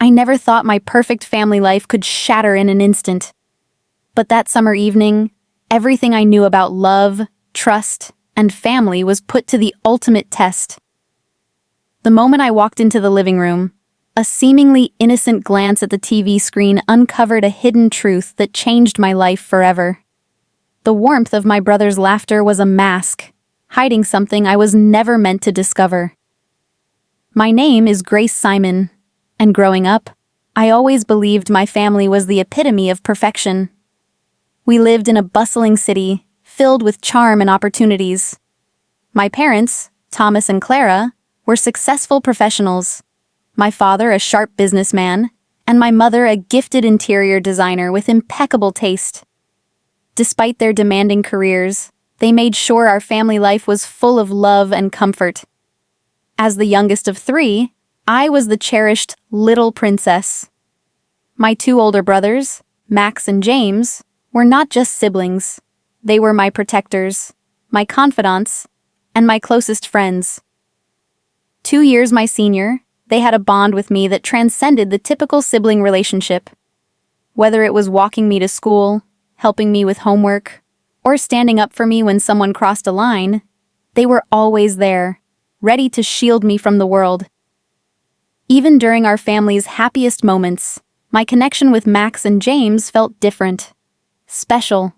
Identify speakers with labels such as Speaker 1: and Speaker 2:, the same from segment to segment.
Speaker 1: I never thought my perfect family life could shatter in an instant. But that summer evening, everything I knew about love, trust, and family was put to the ultimate test. The moment I walked into the living room, a seemingly innocent glance at the TV screen uncovered a hidden truth that changed my life forever. The warmth of my brother's laughter was a mask, hiding something I was never meant to discover. My name is Grace Simon, and growing up, I always believed my family was the epitome of perfection. We lived in a bustling city, filled with charm and opportunities. My parents, Thomas and Clara, were successful professionals. My father a sharp businessman, and my mother a gifted interior designer with impeccable taste. Despite their demanding careers, they made sure our family life was full of love and comfort. As the youngest of three, I was the cherished little princess. My two older brothers, Max and James, were not just siblings. They were my protectors, my confidants, and my closest friends. 2 years my senior, they had a bond with me that transcended the typical sibling relationship. Whether it was walking me to school, helping me with homework, or standing up for me when someone crossed a line, they were always there, ready to shield me from the world. Even during our family's happiest moments, my connection with Max and James felt different, special.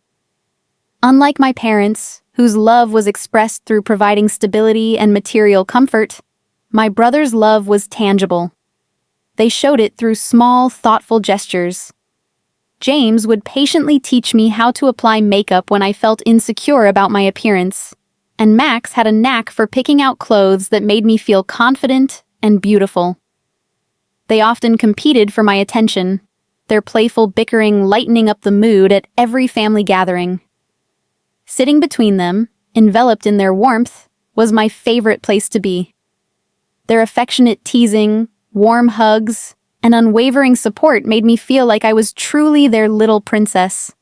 Speaker 1: Unlike my parents, whose love was expressed through providing stability and material comfort, my brothers' love was tangible. They showed it through small, thoughtful gestures. James would patiently teach me how to apply makeup when I felt insecure about my appearance, and Max had a knack for picking out clothes that made me feel confident and beautiful. They often competed for my attention, their playful bickering lightening up the mood at every family gathering. Sitting between them, enveloped in their warmth, was my favorite place to be. Their affectionate teasing, warm hugs, and unwavering support made me feel like I was truly their little princess.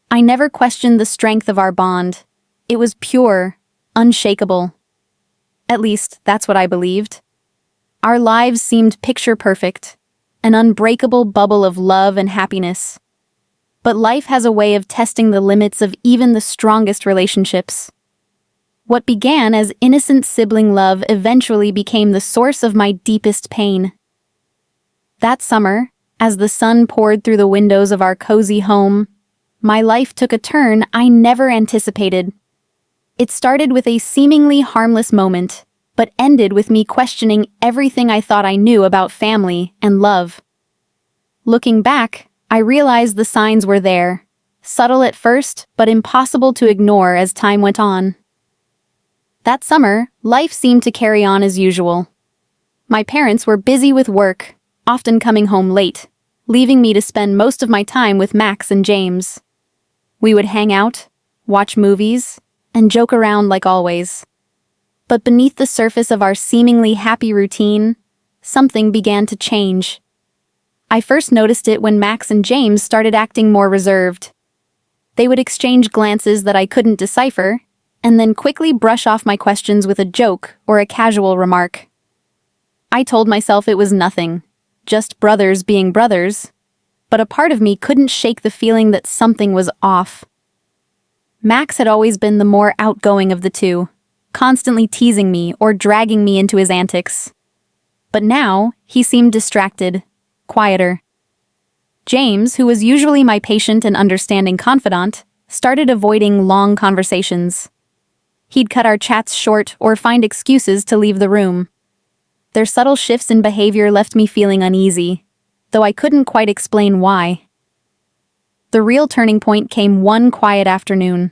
Speaker 1: I never questioned the strength of our bond. It was pure, unshakable. At least, that's what I believed. Our lives seemed picture-perfect, an unbreakable bubble of love and happiness. But life has a way of testing the limits of even the strongest relationships. What began as innocent sibling love eventually became the source of my deepest pain. That summer, as the sun poured through the windows of our cozy home, my life took a turn I never anticipated. It started with a seemingly harmless moment, but ended with me questioning everything I thought I knew about family and love. Looking back, I realized the signs were there, subtle at first, but impossible to ignore as time went on. That summer, life seemed to carry on as usual. My parents were busy with work, often coming home late, leaving me to spend most of my time with Max and James. We would hang out, watch movies, and joke around like always. But beneath the surface of our seemingly happy routine, something began to change. I first noticed it when Max and James started acting more reserved. They would exchange glances that I couldn't decipher, and then quickly brush off my questions with a joke or a casual remark. I told myself it was nothing, just brothers being brothers, but a part of me couldn't shake the feeling that something was off. Max had always been the more outgoing of the two, constantly teasing me or dragging me into his antics. But now, he seemed distracted, quieter. James, who was usually my patient and understanding confidant, started avoiding long conversations. He'd cut our chats short or find excuses to leave the room. Their subtle shifts in behavior left me feeling uneasy, though I couldn't quite explain why. The real turning point came one quiet afternoon.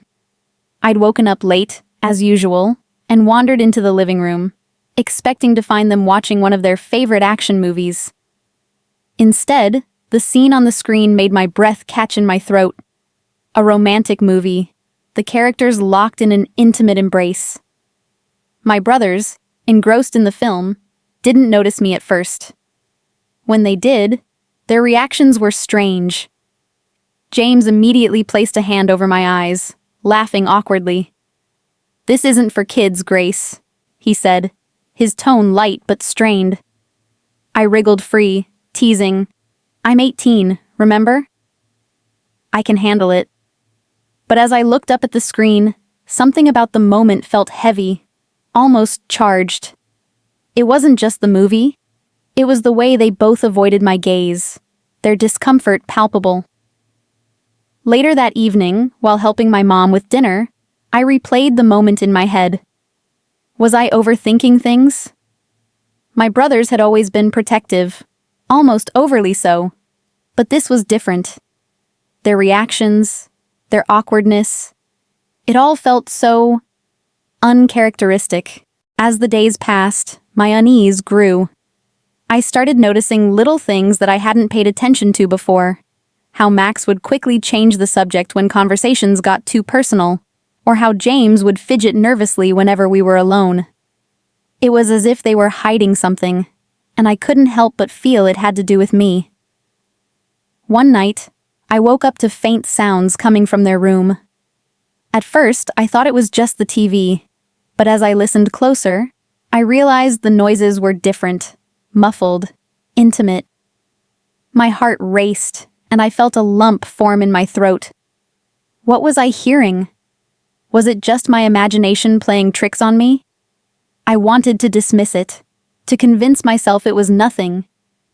Speaker 1: I'd woken up late, as usual, and wandered into the living room, expecting to find them watching one of their favorite action movies. Instead, the scene on the screen made my breath catch in my throat. A romantic movie, the characters locked in an intimate embrace. My brothers, engrossed in the film, didn't notice me at first. When they did, their reactions were strange. James immediately placed a hand over my eyes, laughing awkwardly. "This isn't for kids, Grace," he said, his tone light but strained. I wriggled free, teasing. "I'm 18, remember? I can handle it." But as I looked up at the screen, something about the moment felt heavy, almost charged. It wasn't just the movie. It was the way they both avoided my gaze, their discomfort palpable. Later that evening, while helping my mom with dinner, I replayed the moment in my head. Was I overthinking things? My brothers had always been protective, almost overly so, but this was different. Their reactions, their awkwardness, it all felt so uncharacteristic. As the days passed, my unease grew. I started noticing little things that I hadn't paid attention to before. How Max would quickly change the subject when conversations got too personal, or how James would fidget nervously whenever we were alone. It was as if they were hiding something, and I couldn't help but feel it had to do with me. One night, I woke up to faint sounds coming from their room. At first, I thought it was just the TV, but as I listened closer, I realized the noises were different, muffled, intimate. My heart raced, and I felt a lump form in my throat. What was I hearing? Was it just my imagination playing tricks on me? I wanted to dismiss it, to convince myself it was nothing,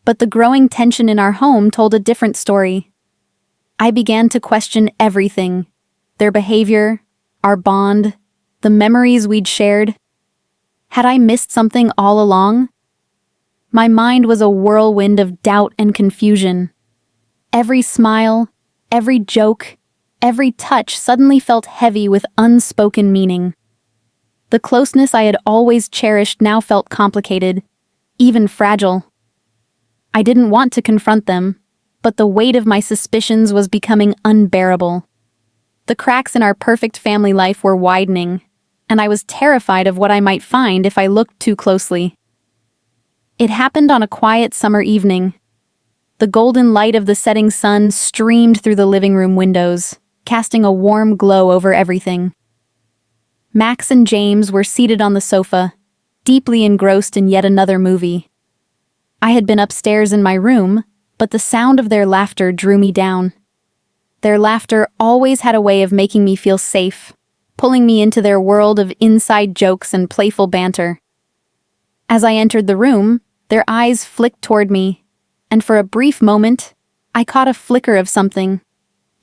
Speaker 1: but the growing tension in our home told a different story. I began to question everything, their behavior, our bond, the memories we'd shared. Had I missed something all along? My mind was a whirlwind of doubt and confusion. Every smile, every joke, every touch suddenly felt heavy with unspoken meaning. The closeness I had always cherished now felt complicated, even fragile. I didn't want to confront them, but the weight of my suspicions was becoming unbearable. The cracks in our perfect family life were widening, and I was terrified of what I might find if I looked too closely. It happened on a quiet summer evening. The golden light of the setting sun streamed through the living room windows, casting a warm glow over everything. Max and James were seated on the sofa, deeply engrossed in yet another movie. I had been upstairs in my room, but the sound of their laughter drew me down. Their laughter always had a way of making me feel safe, pulling me into their world of inside jokes and playful banter. As I entered the room, their eyes flicked toward me, and for a brief moment, I caught a flicker of something,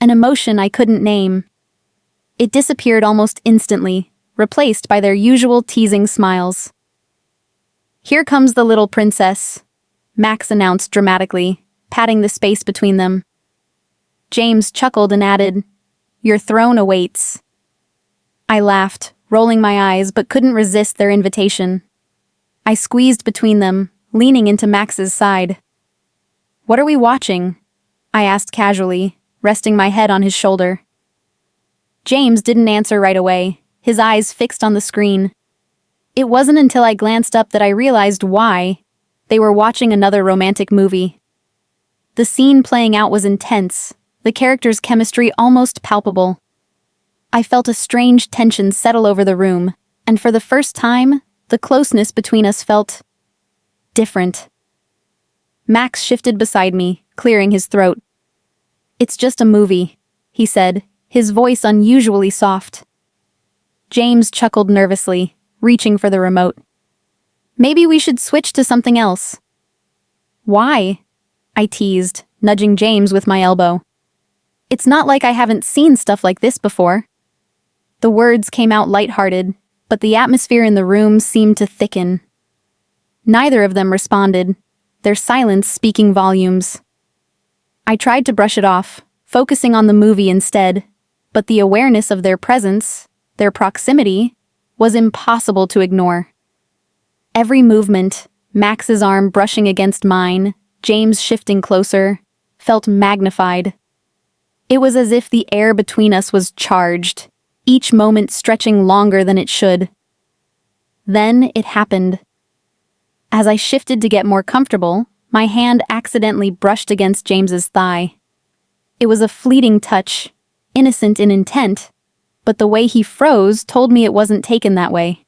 Speaker 1: an emotion I couldn't name. It disappeared almost instantly, replaced by their usual teasing smiles. "Here comes the little princess," Max announced dramatically, patting the space between them. James chuckled and added, "Your throne awaits." I laughed, rolling my eyes, but couldn't resist their invitation. I squeezed between them, leaning into Max's side. "What are we watching?" I asked casually, resting my head on his shoulder. James didn't answer right away, his eyes fixed on the screen. It wasn't until I glanced up that I realized why. They were watching another romantic movie. The scene playing out was intense, the characters' chemistry almost palpable. I felt a strange tension settle over the room, and for the first time, the closeness between us felt different. Max shifted beside me, clearing his throat. "It's just a movie," he said, his voice unusually soft. James chuckled nervously, reaching for the remote. "Maybe we should switch to something else." "Why?" I teased, nudging James with my elbow. "It's not like I haven't seen stuff like this before." The words came out lighthearted, but the atmosphere in the room seemed to thicken. Neither of them responded, their silence speaking volumes. I tried to brush it off, focusing on the movie instead, but the awareness of their presence, their proximity, was impossible to ignore. Every movement, Max's arm brushing against mine, James shifting closer, felt magnified. It was as if the air between us was charged, each moment stretching longer than it should. Then it happened. As I shifted to get more comfortable, my hand accidentally brushed against James's thigh. It was a fleeting touch, innocent in intent, but the way he froze told me it wasn't taken that way.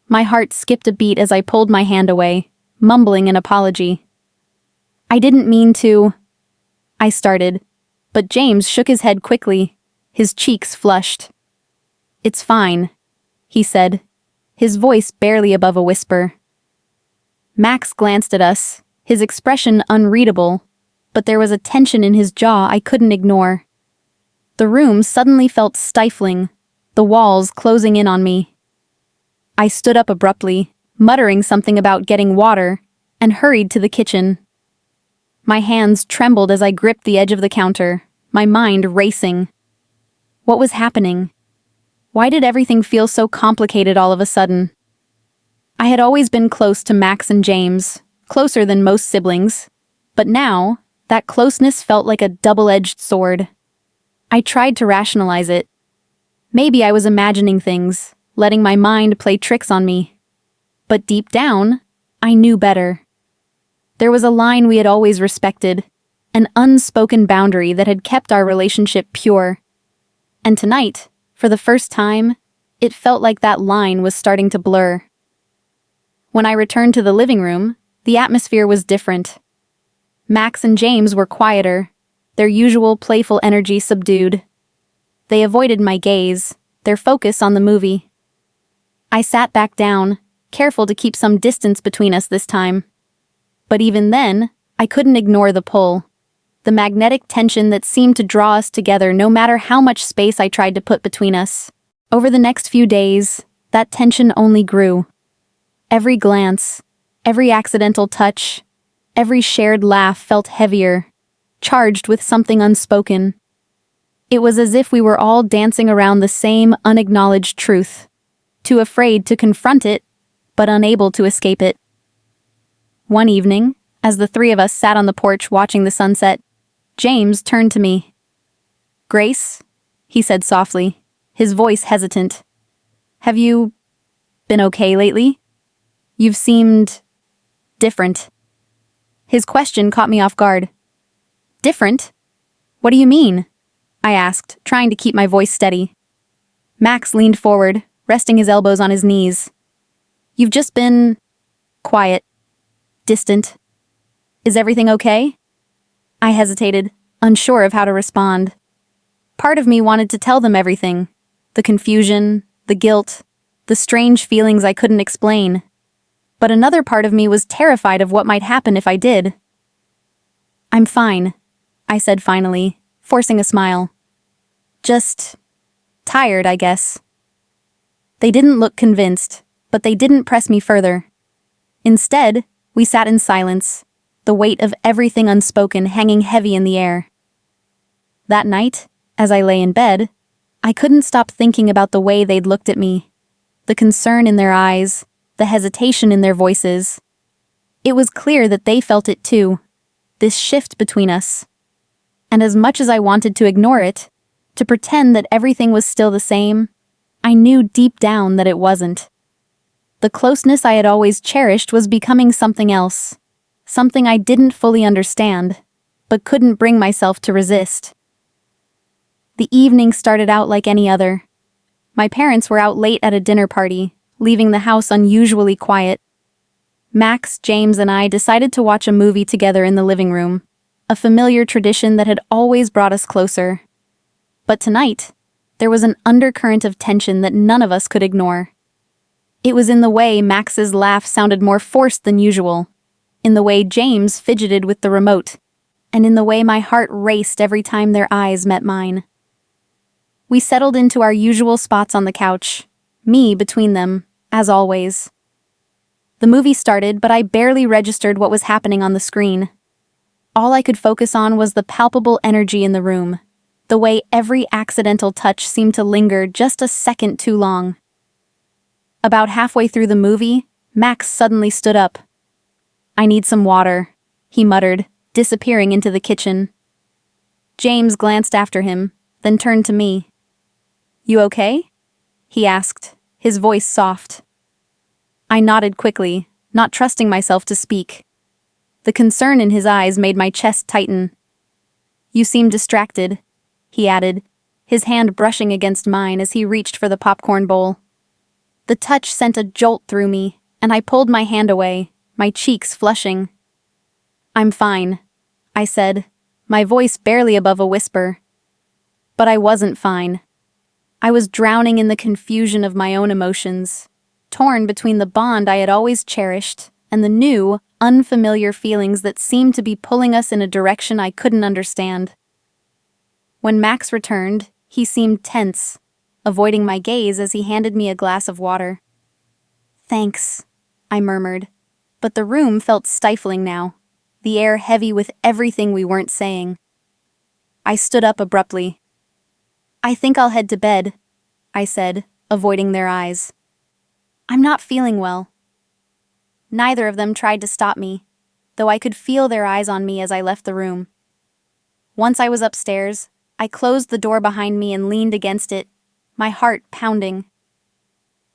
Speaker 1: My heart skipped a beat as I pulled my hand away, mumbling an apology. I didn't mean to, I started, but James shook his head quickly, his cheeks flushed. It's fine, he said, his voice barely above a whisper. Max glanced at us, his expression unreadable, but there was a tension in his jaw I couldn't ignore. The room suddenly felt stifling, the walls closing in on me. I stood up abruptly, muttering something about getting water, and hurried to the kitchen. My hands trembled as I gripped the edge of the counter, my mind racing. What was happening? Why did everything feel so complicated all of a sudden? I had always been close to Max and James, closer than most siblings, but now, that closeness felt like a double-edged sword. I tried to rationalize it. Maybe I was imagining things, letting my mind play tricks on me. But deep down, I knew better. There was a line we had always respected, an unspoken boundary that had kept our relationship pure. And tonight, for the first time, it felt like that line was starting to blur. When I returned to the living room, the atmosphere was different. Max and James were quieter, their usual playful energy subdued. They avoided my gaze, their focus on the movie. I sat back down, careful to keep some distance between us this time. But even then, I couldn't ignore the pull, the magnetic tension that seemed to draw us together no matter how much space I tried to put between us. Over the next few days, that tension only grew. Every glance, every accidental touch, every shared laugh felt heavier, charged with something unspoken. It was as if we were all dancing around the same unacknowledged truth, too afraid to confront it, but unable to escape it. One evening, as the three of us sat on the porch watching the sunset, James turned to me. "Grace," he said softly, his voice hesitant. "Have you been okay lately? You've seemed different." His question caught me off guard. "Different? What do you mean?" I asked, trying to keep my voice steady. Max leaned forward, resting his elbows on his knees. "You've just been quiet, distant. Is everything okay?" I hesitated, unsure of how to respond. Part of me wanted to tell them everything, the confusion, the guilt, the strange feelings I couldn't explain. But another part of me was terrified of what might happen if I did. "I'm fine," I said finally, forcing a smile. "Just tired, I guess." They didn't look convinced, but they didn't press me further. Instead, we sat in silence, the weight of everything unspoken hanging heavy in the air. That night, as I lay in bed, I couldn't stop thinking about the way they'd looked at me, the concern in their eyes, the hesitation in their voices. It was clear that they felt it too, this shift between us. And as much as I wanted to ignore it, to pretend that everything was still the same, I knew deep down that it wasn't. The closeness I had always cherished was becoming something else, something I didn't fully understand, but couldn't bring myself to resist. The evening started out like any other. My parents were out late at a dinner party, leaving the house unusually quiet. Max, James, and I decided to watch a movie together in the living room, a familiar tradition that had always brought us closer. But tonight, there was an undercurrent of tension that none of us could ignore. It was in the way Max's laugh sounded more forced than usual, in the way James fidgeted with the remote, and in the way my heart raced every time their eyes met mine. We settled into our usual spots on the couch, me between them, as always. The movie started, but I barely registered what was happening on the screen. All I could focus on was the palpable energy in the room, the way every accidental touch seemed to linger just a second too long. About halfway through the movie, Max suddenly stood up. "I need some water," he muttered, disappearing into the kitchen. James glanced after him, then turned to me. "You okay?" he asked, his voice soft. I nodded quickly, not trusting myself to speak. The concern in his eyes made my chest tighten. "You seem distracted," he added, his hand brushing against mine as he reached for the popcorn bowl. The touch sent a jolt through me, and I pulled my hand away, my cheeks flushing. I'm fine, I said, my voice barely above a whisper. But I wasn't fine. I was drowning in the confusion of my own emotions, torn between the bond I had always cherished and the new, unfamiliar feelings that seemed to be pulling us in a direction I couldn't understand. When Max returned, he seemed tense, avoiding my gaze as he handed me a glass of water. Thanks, I murmured, but the room felt stifling now, the air heavy with everything we weren't saying. I stood up abruptly. I think I'll head to bed, I said, avoiding their eyes. I'm not feeling well. Neither of them tried to stop me, though I could feel their eyes on me as I left the room. Once I was upstairs, I closed the door behind me and leaned against it, my heart pounding.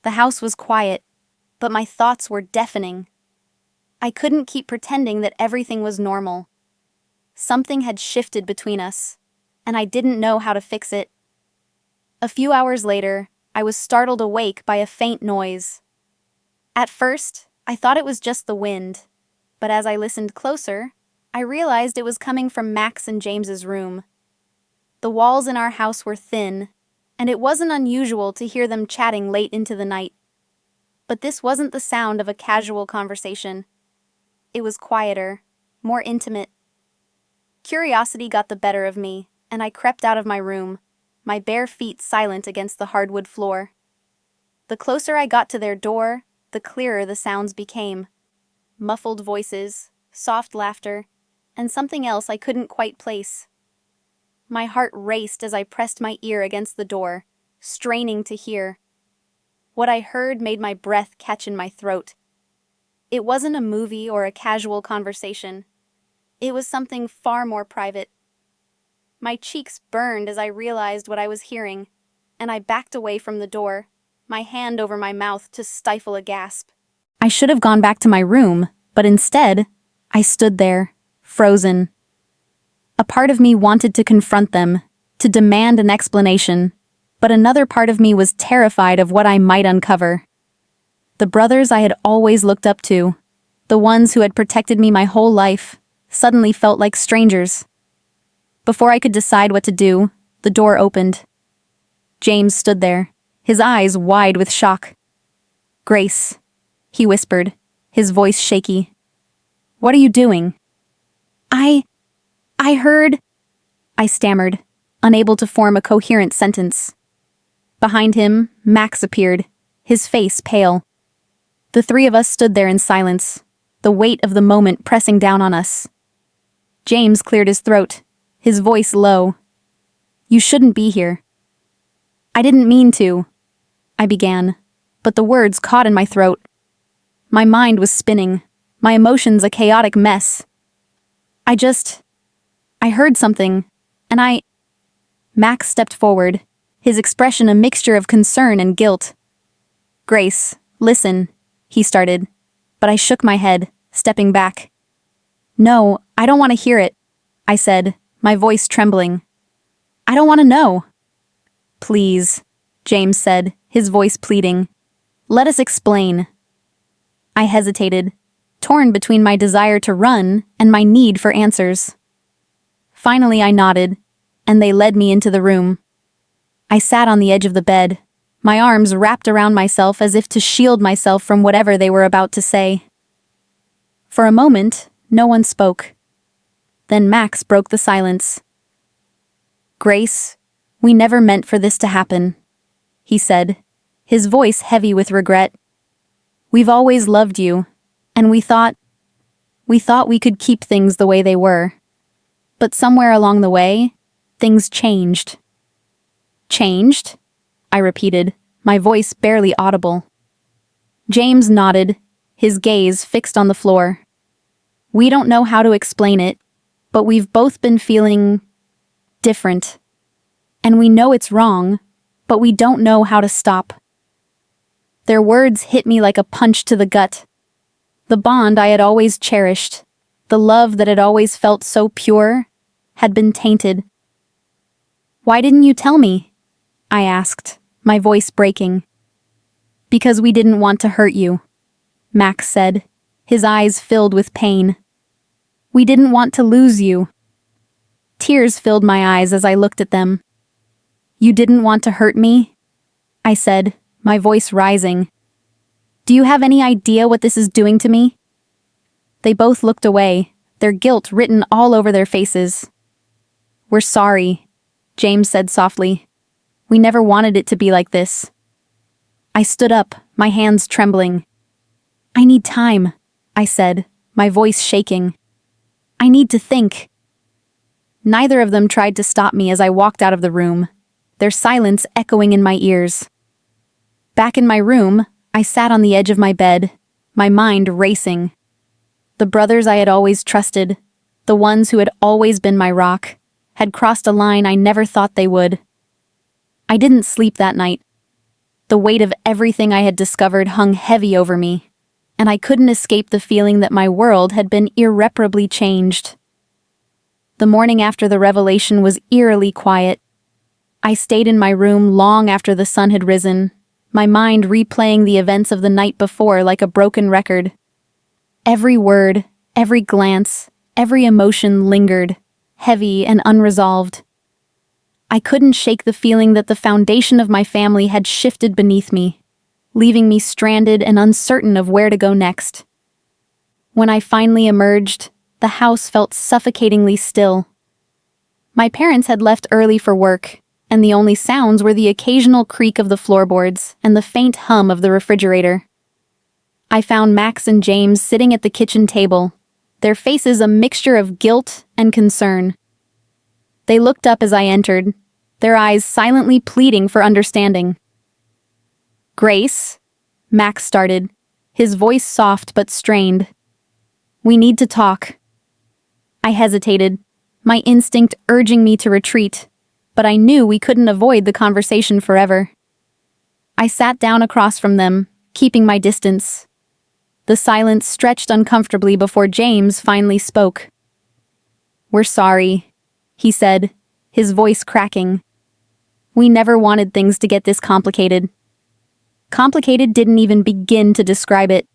Speaker 1: The house was quiet, but my thoughts were deafening. I couldn't keep pretending that everything was normal. Something had shifted between us, and I didn't know how to fix it. A few hours later, I was startled awake by a faint noise. At first, I thought it was just the wind, but as I listened closer, I realized it was coming from Max and James's room. The walls in our house were thin, and it wasn't unusual to hear them chatting late into the night. But this wasn't the sound of a casual conversation. It was quieter, more intimate. Curiosity got the better of me, and I crept out of my room, my bare feet silent against the hardwood floor. The closer I got to their door, the clearer the sounds became. Muffled voices, soft laughter, and something else I couldn't quite place. My heart raced as I pressed my ear against the door, straining to hear. What I heard made my breath catch in my throat. It wasn't a movie or a casual conversation. It was something far more private. My cheeks burned as I realized what I was hearing, and I backed away from the door, my hand over my mouth to stifle a gasp. I should have gone back to my room, but instead, I stood there, frozen. A part of me wanted to confront them, to demand an explanation, but another part of me was terrified of what I might uncover. The brothers I had always looked up to, the ones who had protected me my whole life, suddenly felt like strangers. Before I could decide what to do, the door opened. James stood there, his eyes wide with shock. "Grace," he whispered, his voice shaky. "What are you doing?" I heard," I stammered, unable to form a coherent sentence. Behind him, Max appeared, his face pale. The three of us stood there in silence, the weight of the moment pressing down on us. James cleared his throat, his voice low. "You shouldn't be here." "I didn't mean to," I began, but the words caught in my throat. My mind was spinning, my emotions a chaotic mess. I heard something, and Max stepped forward, his expression a mixture of concern and guilt. "Grace, listen," he started, but I shook my head, stepping back. "No, I don't want to hear it," I said, my voice trembling. "I don't want to know." "Please," James said, his voice pleading. "Let us explain." I hesitated, torn between my desire to run and my need for answers. Finally, I nodded, and they led me into the room. I sat on the edge of the bed, my arms wrapped around myself as if to shield myself from whatever they were about to say. For a moment, no one spoke. Then Max broke the silence. "Grace, we never meant for this to happen," he said, his voice heavy with regret. "We've always loved you, and we thought we could keep things the way they were. But somewhere along the way, things changed." "Changed?" I repeated, my voice barely audible. James nodded, his gaze fixed on the floor. "We don't know how to explain it, but we've both been feeling different. And we know it's wrong, but we don't know how to stop." Their words hit me like a punch to the gut. The bond I had always cherished, the love that had always felt so pure, had been tainted. "Why didn't you tell me?" I asked, my voice breaking. "Because we didn't want to hurt you," Max said, his eyes filled with pain. We didn't want to lose you." Tears filled my eyes as I looked at them. "You didn't want to hurt me?" I said, my voice rising. "Do you have any idea what this is doing to me?" They both looked away, their guilt written all over their faces. "We're sorry," James said softly. "We never wanted it to be like this." I stood up, my hands trembling. "I need time," I said, my voice shaking. "I need to think." Neither of them tried to stop me as I walked out of the room, their silence echoing in my ears. Back in my room, I sat on the edge of my bed, my mind racing. The brothers I had always trusted, the ones who had always been my rock, had crossed a line I never thought they would. I didn't sleep that night. The weight of everything I had discovered hung heavy over me, and I couldn't escape the feeling that my world had been irreparably changed. The morning after the revelation was eerily quiet. I stayed in my room long after the sun had risen, my mind replaying the events of the night before like a broken record. Every word, every glance, every emotion lingered, heavy and unresolved. I couldn't shake the feeling that the foundation of my family had shifted beneath me, leaving me stranded and uncertain of where to go next. When I finally emerged, the house felt suffocatingly still. My parents had left early for work, and the only sounds were the occasional creak of the floorboards and the faint hum of the refrigerator. I found Max and James sitting at the kitchen table, their faces a mixture of guilt and concern. They looked up as I entered, their eyes silently pleading for understanding. "Grace," Max started, his voice soft but strained. "We need to talk." I hesitated, my instinct urging me to retreat, but I knew we couldn't avoid the conversation forever. I sat down across from them, keeping my distance. The silence stretched uncomfortably before James finally spoke. "We're sorry," he said, his voice cracking. "We never wanted things to get this complicated." Complicated didn't even begin to describe it.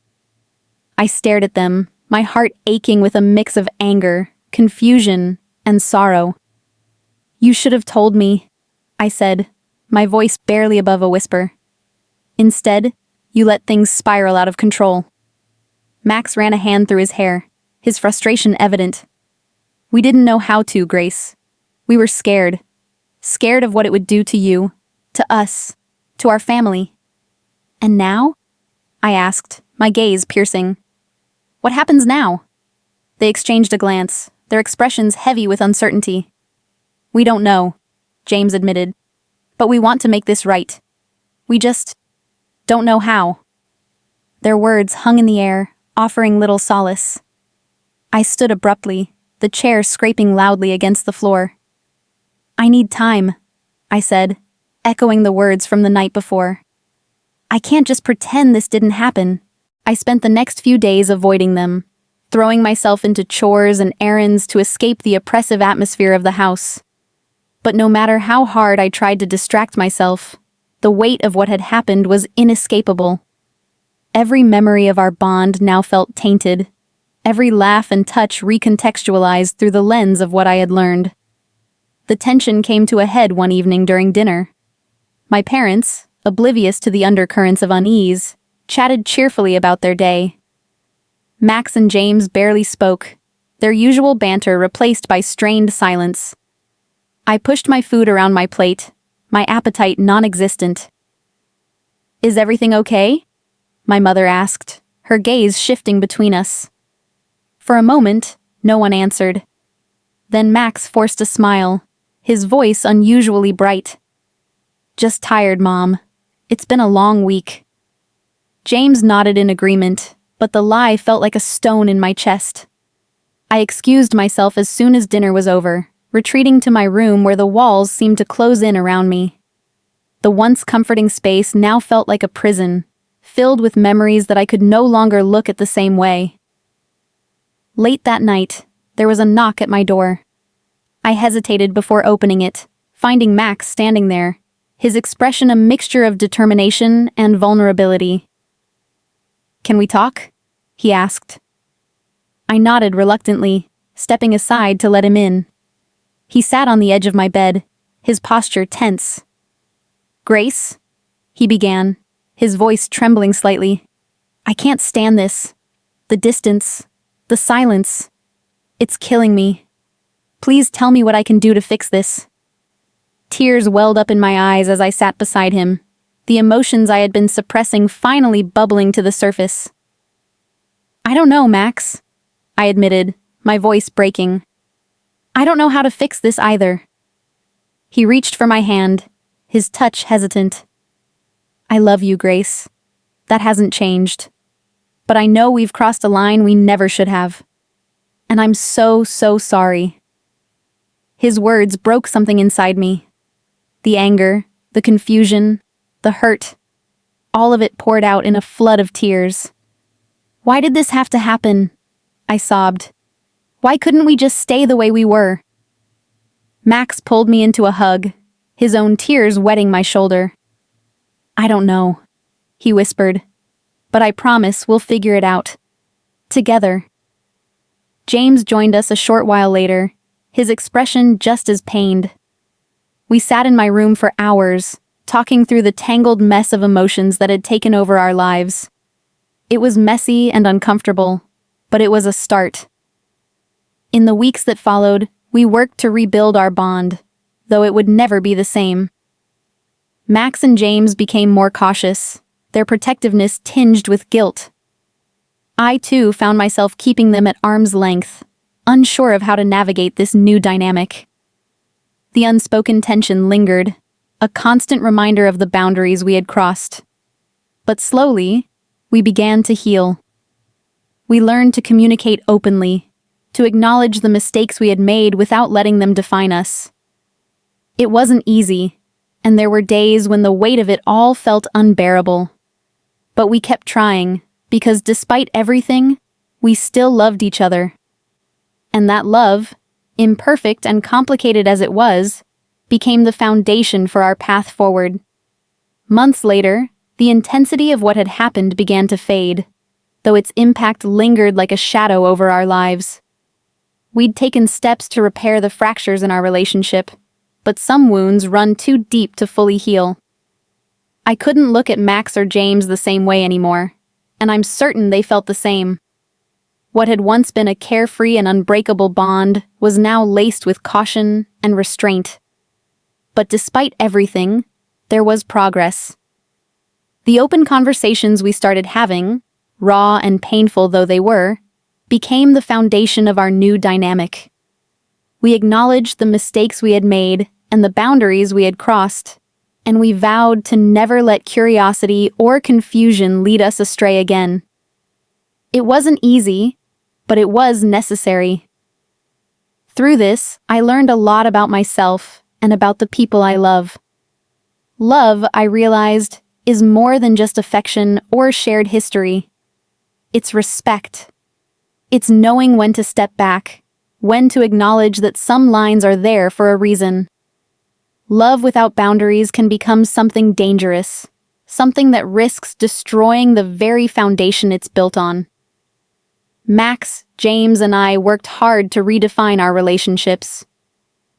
Speaker 1: I stared at them, my heart aching with a mix of anger, confusion, and sorrow. "You should have told me," I said, my voice barely above a whisper. "Instead, you let things spiral out of control." Max ran a hand through his hair, his frustration evident. "We didn't know how to, Grace. We were scared. Scared of what it would do to you, to us, to our family." "And now?" I asked, my gaze piercing. "What happens now?" They exchanged a glance, their expressions heavy with uncertainty. "We don't know," James admitted. "But we want to make this right. We just don't know how." Their words hung in the air, offering little solace. I stood abruptly, the chair scraping loudly against the floor. "I need time," I said, echoing the words from the night before. "I can't just pretend this didn't happen." I spent the next few days avoiding them, throwing myself into chores and errands to escape the oppressive atmosphere of the house. But no matter how hard I tried to distract myself, the weight of what had happened was inescapable. Every memory of our bond now felt tainted, every laugh and touch recontextualized through the lens of what I had learned. The tension came to a head one evening during dinner. My parents, oblivious to the undercurrents of unease, chatted cheerfully about their day. Max and James barely spoke, their usual banter replaced by strained silence. I pushed my food around my plate, my appetite non-existent. "Is everything okay?" my mother asked, her gaze shifting between us. For a moment, no one answered. Then Max forced a smile, his voice unusually bright. "Just tired, Mom. It's been a long week." James nodded in agreement, but the lie felt like a stone in my chest. I excused myself as soon as dinner was over, retreating to my room where the walls seemed to close in around me. The once comforting space now felt like a prison, filled with memories that I could no longer look at the same way. Late that night, there was a knock at my door. I hesitated before opening it, finding Max standing there, his expression a mixture of determination and vulnerability. "Can we talk?" he asked. I nodded reluctantly, stepping aside to let him in. He sat on the edge of my bed, his posture tense. "Grace," he began, his voice trembling slightly. "I can't stand this. The distance, the silence. It's killing me. Please tell me what I can do to fix this." Tears welled up in my eyes as I sat beside him, the emotions I had been suppressing finally bubbling to the surface. "I don't know, Max," I admitted, my voice breaking. "I don't know how to fix this either." He reached for my hand, his touch hesitant. "I love you, Grace. That hasn't changed. But I know we've crossed a line we never should have. And I'm so sorry." His words broke something inside me. The anger, the confusion, the hurt, all of it poured out in a flood of tears. "Why did this have to happen?" I sobbed. "Why couldn't we just stay the way we were?" Max pulled me into a hug, his own tears wetting my shoulder. "I don't know," he whispered, "but I promise we'll figure it out. Together." James joined us a short while later, his expression just as pained. We sat in my room for hours, talking through the tangled mess of emotions that had taken over our lives. It was messy and uncomfortable, but it was a start. In the weeks that followed, we worked to rebuild our bond, though it would never be the same. Max and James became more cautious, their protectiveness tinged with guilt. I, too, found myself keeping them at arm's length, unsure of how to navigate this new dynamic. The unspoken tension lingered, a constant reminder of the boundaries we had crossed. But slowly, we began to heal. We learned to communicate openly, to acknowledge the mistakes we had made without letting them define us. It wasn't easy, and there were days when the weight of it all felt unbearable. But we kept trying, because despite everything, we still loved each other. And that love, imperfect and complicated as it was, became the foundation for our path forward. Months later, the intensity of what had happened began to fade, though its impact lingered like a shadow over our lives. We'd taken steps to repair the fractures in our relationship, but some wounds run too deep to fully heal. I couldn't look at Max or James the same way anymore, and I'm certain they felt the same. What had once been a carefree and unbreakable bond was now laced with caution and restraint. But despite everything, there was progress. The open conversations we started having, raw and painful though they were, became the foundation of our new dynamic. We acknowledged the mistakes we had made and the boundaries we had crossed, and we vowed to never let curiosity or confusion lead us astray again. It wasn't easy, but it was necessary. Through this, I learned a lot about myself and about the people I love. Love, I realized, is more than just affection or shared history. It's respect. It's knowing when to step back, when to acknowledge that some lines are there for a reason. Love without boundaries can become something dangerous, something that risks destroying the very foundation it's built on. Max, James, and I worked hard to redefine our relationships.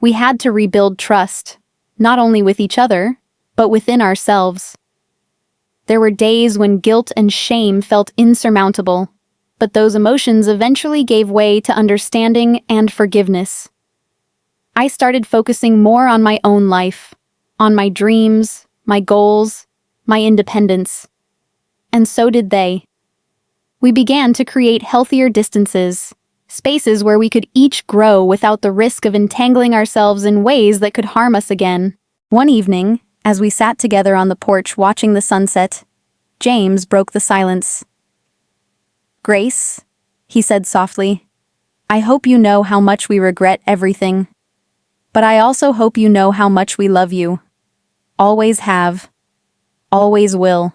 Speaker 1: We had to rebuild trust, not only with each other, but within ourselves. There were days when guilt and shame felt insurmountable, but those emotions eventually gave way to understanding and forgiveness. I started focusing more on my own life, on my dreams, my goals, my independence. And so did they. We began to create healthier distances, spaces where we could each grow without the risk of entangling ourselves in ways that could harm us again. One evening, as we sat together on the porch watching the sunset, James broke the silence. "Grace," he said softly, "I hope you know how much we regret everything. But I also hope you know how much we love you. Always have. Always will."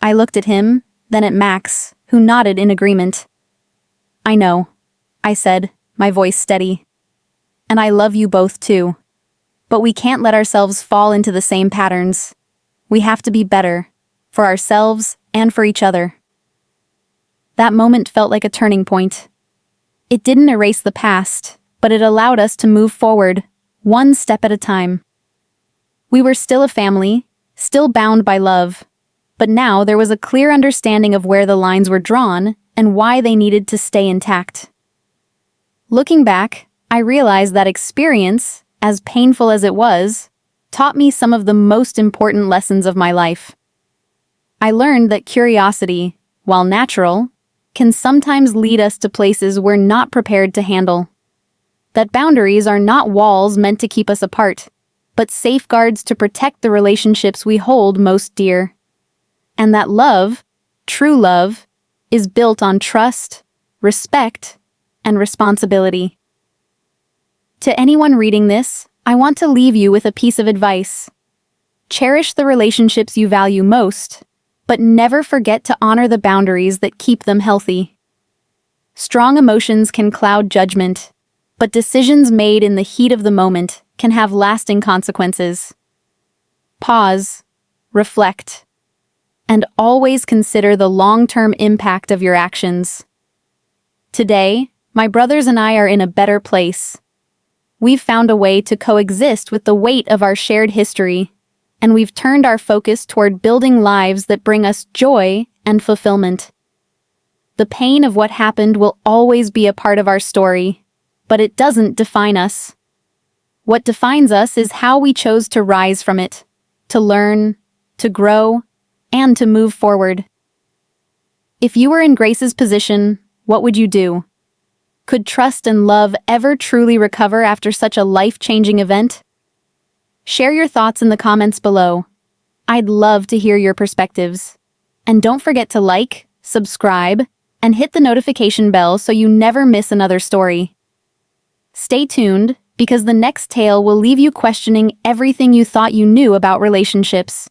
Speaker 1: I looked at him, then at Max, who nodded in agreement. "I know," I said, my voice steady. "And I love you both too. But we can't let ourselves fall into the same patterns. We have to be better, for ourselves and for each other." That moment felt like a turning point. It didn't erase the past, but it allowed us to move forward, one step at a time. We were still a family, still bound by love, but now there was a clear understanding of where the lines were drawn and why they needed to stay intact. Looking back, I realized that experience, as painful as it was, taught me some of the most important lessons of my life. I learned that curiosity, while natural, can sometimes lead us to places we're not prepared to handle. That boundaries are not walls meant to keep us apart, but safeguards to protect the relationships we hold most dear. And that love, true love, is built on trust, respect, and responsibility. To anyone reading this, I want to leave you with a piece of advice. Cherish the relationships you value most, but never forget to honor the boundaries that keep them healthy. Strong emotions can cloud judgment, but decisions made in the heat of the moment can have lasting consequences. Pause, reflect, and always consider the long-term impact of your actions. Today, my brothers and I are in a better place. We've found a way to coexist with the weight of our shared history, and we've turned our focus toward building lives that bring us joy and fulfillment. The pain of what happened will always be a part of our story, but it doesn't define us. What defines us is how we chose to rise from it, to learn, to grow, and to move forward. If you were in Grace's position, what would you do? Could trust and love ever truly recover after such a life-changing event? Share your thoughts in the comments below. I'd love to hear your perspectives. And don't forget to like, subscribe, and hit the notification bell so you never miss another story. Stay tuned, because the next tale will leave you questioning everything you thought you knew about relationships.